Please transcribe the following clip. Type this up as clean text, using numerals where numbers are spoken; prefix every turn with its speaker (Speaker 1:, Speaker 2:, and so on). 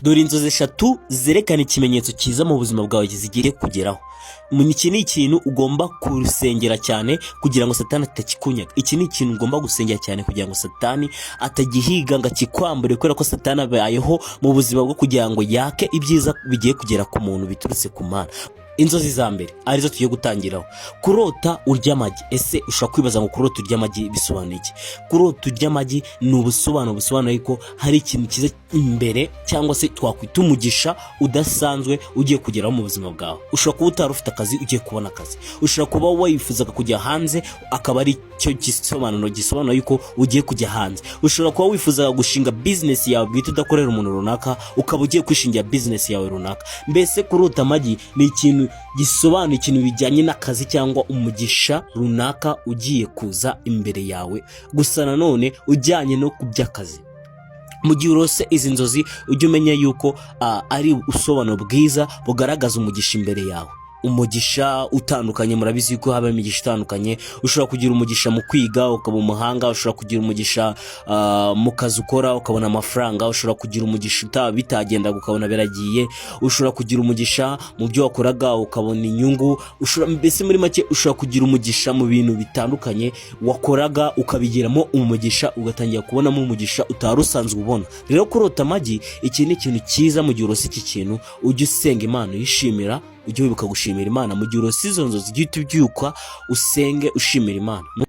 Speaker 1: Dore inzozi 3 zerekana ikimenyetso cyiza mu buzima bwawe zigiye kugeraho. Iki ni ikintu ugomba kurusengera cyane kugira ngo Satani atakikunyaga. Iki ni ikintu ugomba gusengera cyane kugira ngo Satani atagihiga ngo akikwambure, kubera ko Satani abayeho mu buzima bwo kugira ngo yake ibyiza bigiye kugera ku muntu biturutse ku Mana. Inzozi za mbere arizo tugiye gutangiraho: kurota urya amagi. Ese ushaka kwibaza ngo kurota urya amagi bisobanuye iki? Kurota urya amagi ni ubusobanuro ko hari ikintu kiza imbere, cyangwa se twakwita umugisha udasanzwe ugiye kugeraho mu buzima bwawe. Ushobora kuba utari ufite akazi ugiye kubona akazi, ushobora kuba wifuzaga kujya hanze akaba ari cyo gisobanura yuko ugiye kujya hanze, ushobora kuba wifuzaga gushinga business yawe bwite udakorera umuntu runaka ukaba ugiye kwishingira business yawe runaka. Mbese kurota amagi ni ikintu gisobanura ikintu bijyanye n'akazi cyangwa umugisha runaka ugiye kuza imbere yawe. Gusa nanone ujyanye no kuby'akazi, mu gihe urose izi nzozi ujye umenya yuko ari ubusobanuro bwiza bugaragaza umugisha imbere yawe. Umugisha utandukanye, murabizi ko haba imigisha itandukanye. Ushobora kugira umugisha mu kwiga ukaba umuhanga, ushobora kugira umugisha mu kazi ukora ukabona amafaranga, ushobora kugira umugisha bitagenda ukabona biragiye, ushobora kugira umugisha mu byo wakoraga ukabona inyungu, mbese muri make ushobora kugira umugisha mu bintu bitandukanye wakoraga ukabigiramo umugisha, ugatangira kubonamo umugisha utari usanzwe ubona. Rero kurota amagi iki ni ikintu cyiza. Mu gihe urose iki kintu ujye usenga Imana uyishimira, ujye wibuka gushimira Imana. Mu gihe urose izo nzozi ujye ubyuka usenge ushimira Imana.